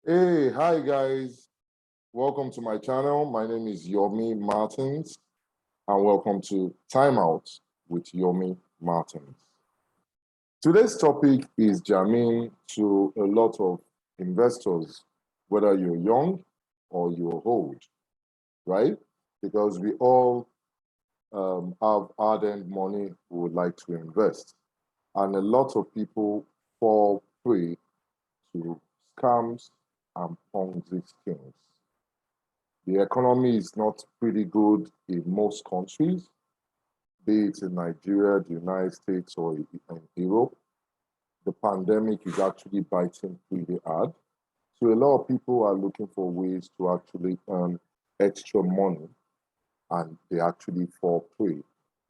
Hey, hi guys. Welcome to my channel. My name is Yomi Martins, and welcome to Time Out with Yomi Martins. Today's topic is germane to a lot of investors, whether you're young or you're old, right? Because we all have hard-earned money we would like to invest. And a lot of people fall prey to scams and Ponzi schemes. The economy is not pretty good in most countries, be it in Nigeria, the United States, or in Europe. The pandemic is actually biting pretty hard. So a lot of people are looking for ways to actually earn extra money, and they actually fall prey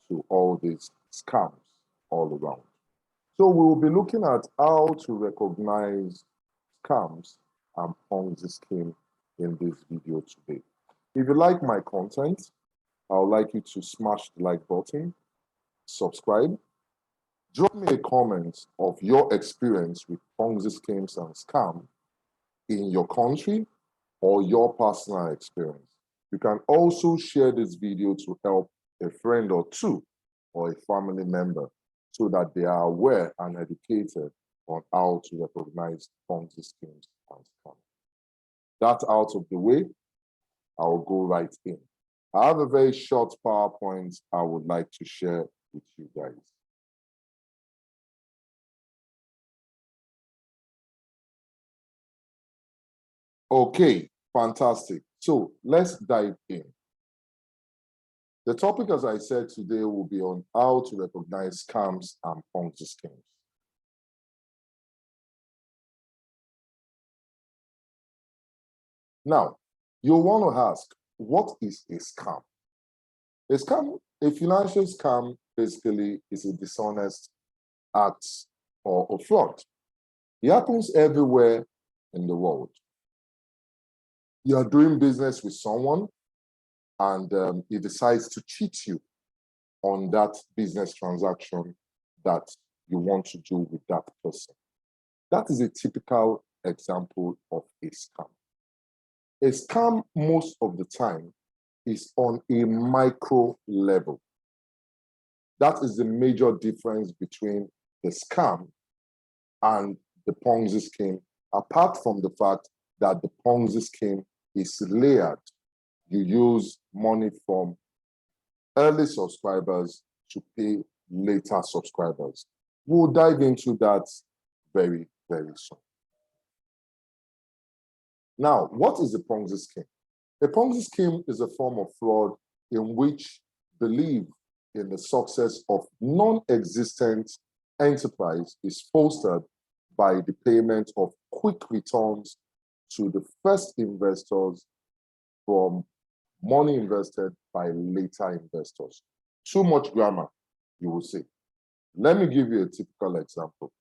to all these scams all around. So we will be looking at how to recognize scams and Ponzi scheme in this video today. If you like my content, I would like you to smash the like button, subscribe, drop me a comment of your experience with Ponzi schemes and scam in your country or your personal experience. You can also share this video to help a friend or two or a family member so that they are aware and educated on how to recognize Ponzi schemes and scams. That out of the way, I'll go right in. I have a very short PowerPoint I would like to share with you guys. Okay, fantastic. So let's dive in. The topic, as I said today, will be on how to recognize scams and Ponzi schemes. Now, you'll want to ask, what is a scam? A scam, a financial scam, basically is a dishonest act or a fraud. It happens everywhere in the world. You are doing business with someone and he decides to cheat you on that business transaction that you want to do with that person. That is a typical example of a scam. A scam, most of the time, is on a micro level. That is the major difference between the scam and the Ponzi scheme, apart from the fact that the Ponzi scheme is layered. You use money from early subscribers to pay later subscribers. We'll dive into that very, very soon. Now, what is a Ponzi scheme? A Ponzi scheme is a form of fraud in which belief in the success of non-existent enterprise is fostered by the payment of quick returns to the first investors from money invested by later investors. Too much grammar, you will say. Let me give you a typical example.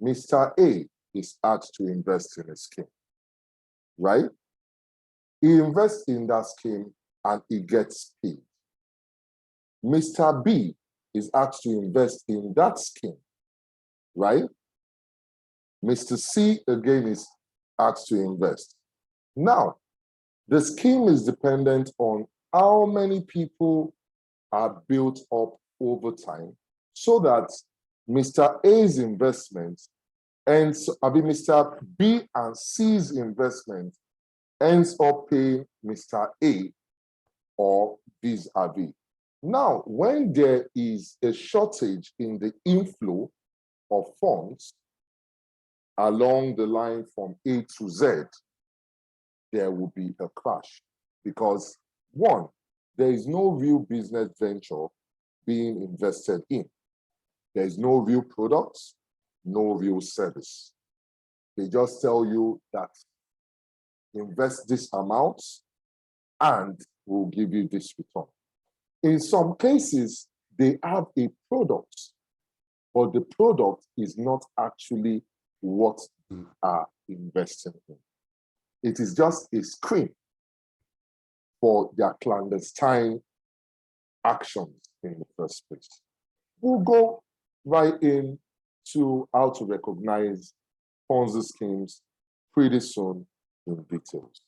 Mr. A is asked to invest in a scheme, right? He invests in that scheme and he gets paid. Mr. B is asked to invest in that scheme, right? Mr. C again is asked to invest. Now, the scheme is dependent on how many people are built up over time so that Mr. A's investment ends, Mr. B and C's investment ends up paying Mr. A or vis-a-vis. Now, when there is a shortage in the inflow of funds along the line from A to Z, there will be a crash because, one, there is no real business venture being invested in. There is no real products, no real service. They just tell you that invest this amount and we'll give you this return. In some cases, they have a product, but the product is not actually what they are investing in. It is just a screen for their clandestine actions in the first place. We'll go right in to how to recognize Ponzi schemes pretty soon in details.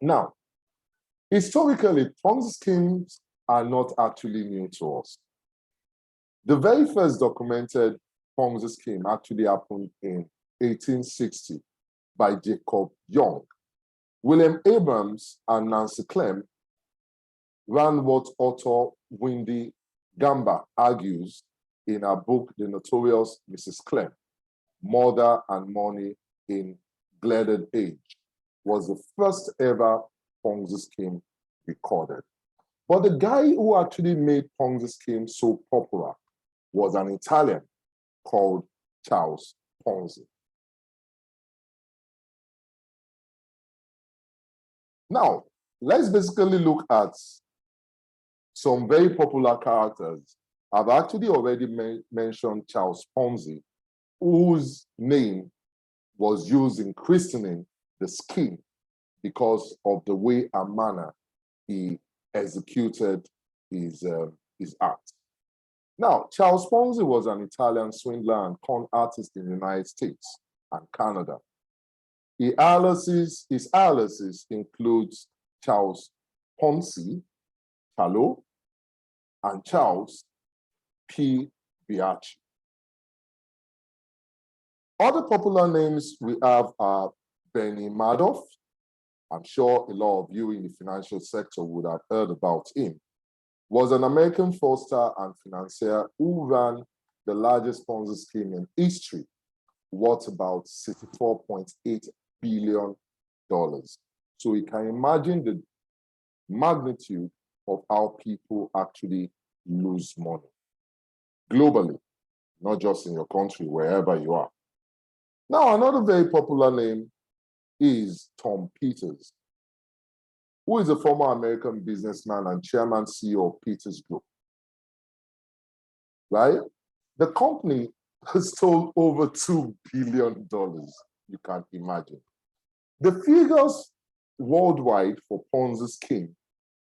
Now, historically, Ponzi schemes are not actually new to us. The very first documented Ponzi scheme actually happened in 1860 by Jacob Young. William Abrams and Nancy Clem ran what author Wendy Gamba argues in her book, The Notorious Mrs. Clem, Murder and Money in Gilded Age, was the first ever Ponzi scheme recorded. But the guy who actually made Ponzi scheme so popular was an Italian called Charles Ponzi. Now, let's basically look at some very popular characters. I've actually already mentioned Charles Ponzi, whose name was used in christening the scheme because of the way and manner he executed his act. Now, Charles Ponzi was an Italian swindler and con artist in the United States and Canada. His aliases includes Charles Ponzi, Chalo, and Charles P. Biachi. Other popular names we have are Bernie Madoff. I'm sure a lot of you in the financial sector would have heard about him. Was an American fraudster and financier who ran the largest Ponzi scheme in history, worth about $64.8 billion. So you can imagine the magnitude of how people actually lose money globally, not just in your country, wherever you are. Now, another very popular name is Tom Peters, who is a former American businessman and chairman CEO of Peters Group. Right? The company has stole over $2 billion, you can imagine. The figures worldwide for Ponzi scheme,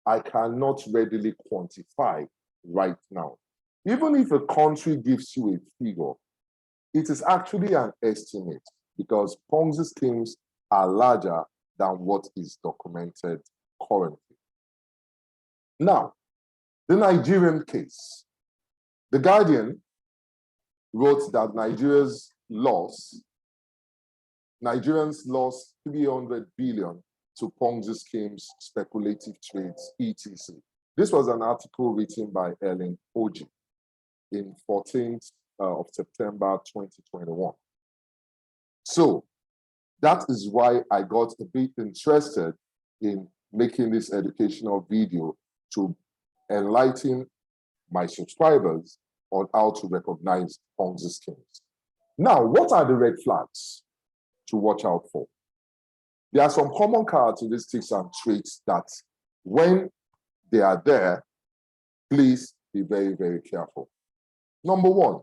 I cannot readily quantify right now. Even if a country gives you a figure, it is actually an estimate because Ponzi schemes are larger than what is documented currently. Now, the Nigerian case. The Guardian wrote that Nigerians lost 300 billion to Ponzi schemes, speculative trades, etc. This was an article written by Ellen Oji in 14th of September 2021. So that is why I got a bit interested in making this educational video to enlighten my subscribers on how to recognize Ponzi schemes. Now, what are the red flags to watch out for? There are some common characteristics and traits that when they are there, please be very, very careful. Number one,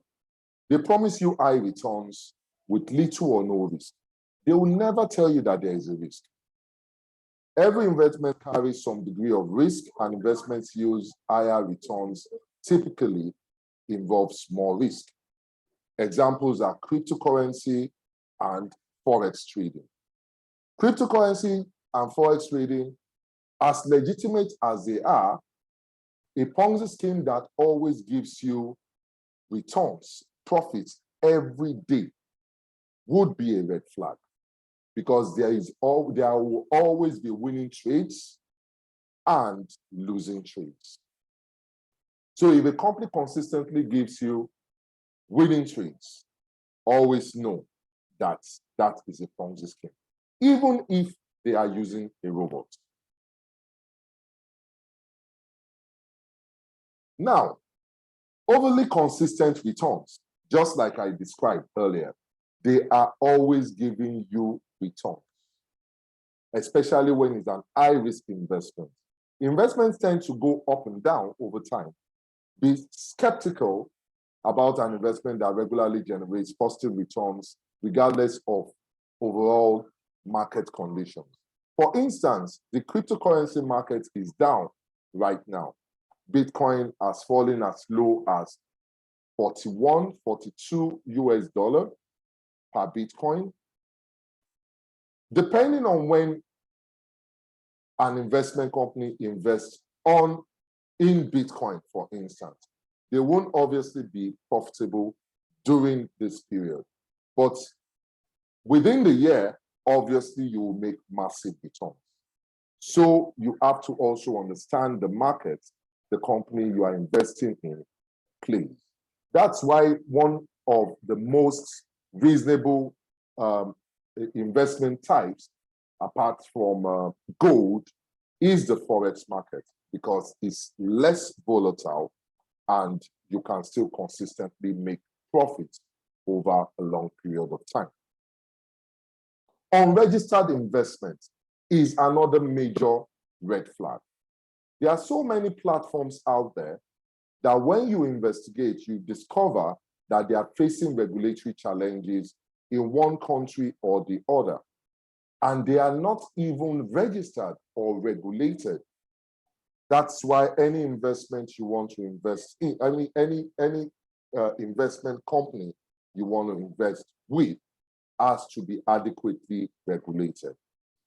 they promise you high returns with little or no risk. They will never tell you that there is a risk. Every investment carries some degree of risk, and investments use higher returns typically involve small risk. Examples are cryptocurrency and Forex trading. Cryptocurrency and Forex trading, as legitimate as they are, a Ponzi scheme that always gives you returns, profits every day would be a red flag because there will always be winning trades and losing trades. So if a company consistently gives you winning trades, always know that that is a Ponzi scheme, even if they are using a robot. Now, overly consistent returns, just like I described earlier, they are always giving you returns, especially when it's an high-risk investment. Investments tend to go up and down over time. Be skeptical about an investment that regularly generates positive returns, regardless of overall market conditions. For instance, the cryptocurrency market is down right now. Bitcoin has fallen as low as 41, 42 US dollar per Bitcoin. Depending on when an investment company invests in Bitcoin, for instance, they won't obviously be profitable during this period. But within the year, obviously, you will make massive returns. So you have to also understand the market the company you are investing in plays. That's why one of the most reasonable investment types, apart from gold, is the Forex market, because it's less volatile and you can still consistently make profits over a long period of time. Unregistered investment is another major red flag. There are so many platforms out there that when you investigate, you discover that they are facing regulatory challenges in one country or the other, and they are not even registered or regulated. That's why any investment you want to invest in, any investment company you want to invest with has to be adequately regulated.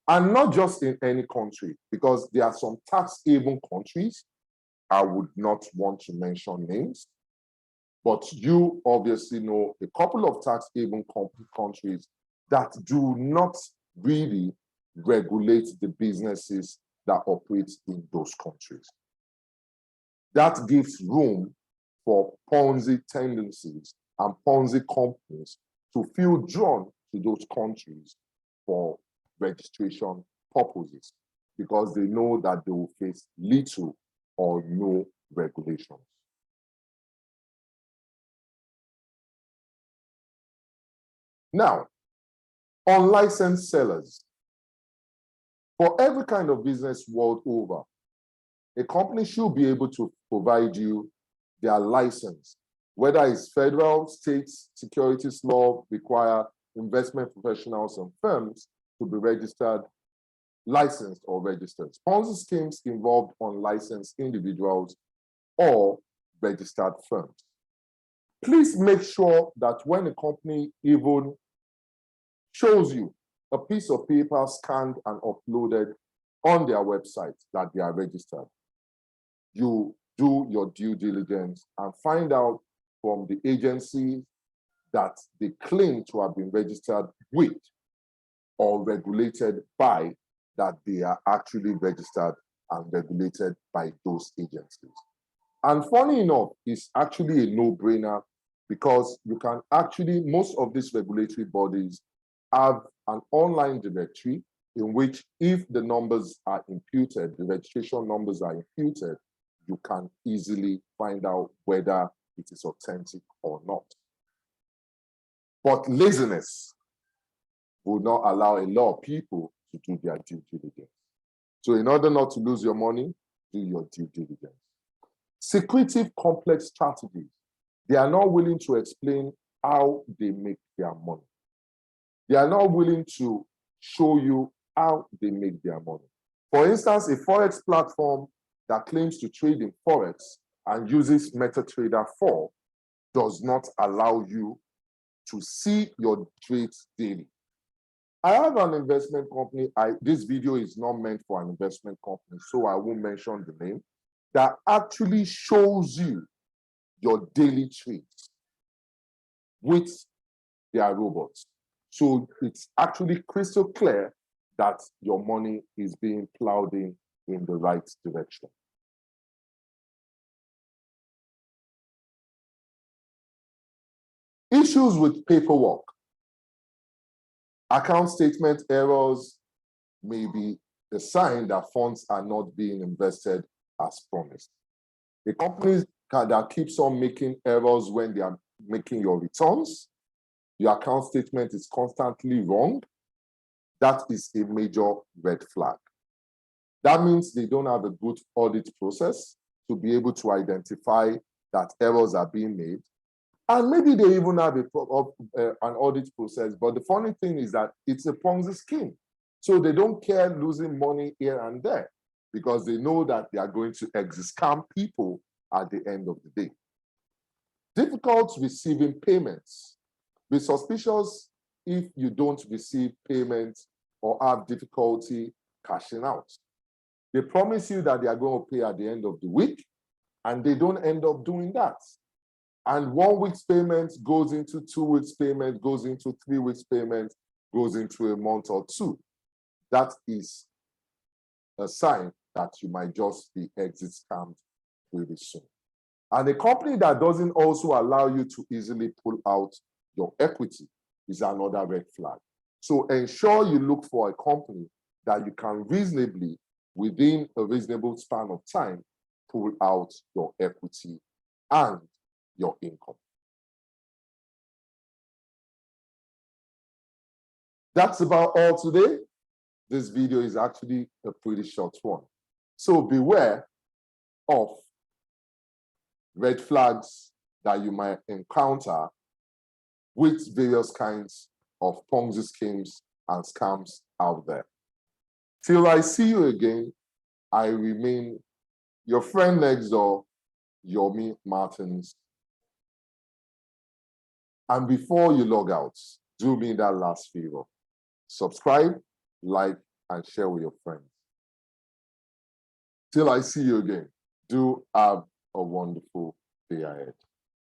And not just in any country, because there are some tax haven countries, I would not want to mention names, but you obviously know a couple of tax haven countries that do not really regulate the businesses that operate in those countries. That gives room for Ponzi tendencies and Ponzi companies to feel drawn to those countries for registration purposes, because they know that they will face little or no regulations. Now, unlicensed sellers. For every kind of business world over, a company should be able to provide you their license, whether it's federal, state, securities law require investment professionals and firms to be registered, licensed or registered. Ponzi schemes involve unlicensed individuals or registered firms. Please make sure that when a company even shows you a piece of paper scanned and uploaded on their website that they are registered, you do your due diligence and find out from the agency that they claim to have been registered with or regulated by, that they are actually registered and regulated by those agencies. And funny enough, it's actually a no-brainer, because you can actually, most of these regulatory bodies have an online directory in which, if the numbers are imputed, the registration numbers are imputed, you can easily find out whether it is authentic or not. But laziness will not allow a lot of people to do their due diligence. So in order not to lose your money, do your due diligence. Secretive, complex strategies. They are not willing to explain how they make their money. They are not willing to show you how they make their money. For instance, a Forex platform that claims to trade in Forex and uses MetaTrader 4 does not allow you to see your trades daily. I have an investment company. This video is not meant for an investment company, so I won't mention the name, that actually shows you your daily trades with their robots. So it's actually crystal clear that your money is being plowed in the right direction. Issues with paperwork. Account statement errors may be a sign that funds are not being invested as promised. A company that keeps on making errors when they are making your returns, your account statement is constantly wrong, that is a major red flag. That means they don't have a good audit process to be able to identify that errors are being made. And maybe they even have an audit process, but the funny thing is that it's a Ponzi scheme. So they don't care losing money here and there, because they know that they are going to scam people at the end of the day. Difficult receiving payments. Be suspicious if you don't receive payments or have difficulty cashing out. They promise you that they are going to pay at the end of the week, and they don't end up doing that. And 1 week's payment goes into 2 weeks' payment, goes into 3 weeks' payment, goes into a month or two. That is a sign that you might just be exit scammed really soon. And a company that doesn't also allow you to easily pull out your equity is another red flag. So ensure you look for a company that you can reasonably, within a reasonable span of time, pull out your equity and your income. That's about all today. This video is actually a pretty short one. So beware of red flags that you might encounter with various kinds of Ponzi schemes and scams out there. Till I see you again, I remain your friend next door, Huobi Martins. And before you log out, do me that last favor. Subscribe, like, and share with your friends. Till I see you again, do have a wonderful day ahead.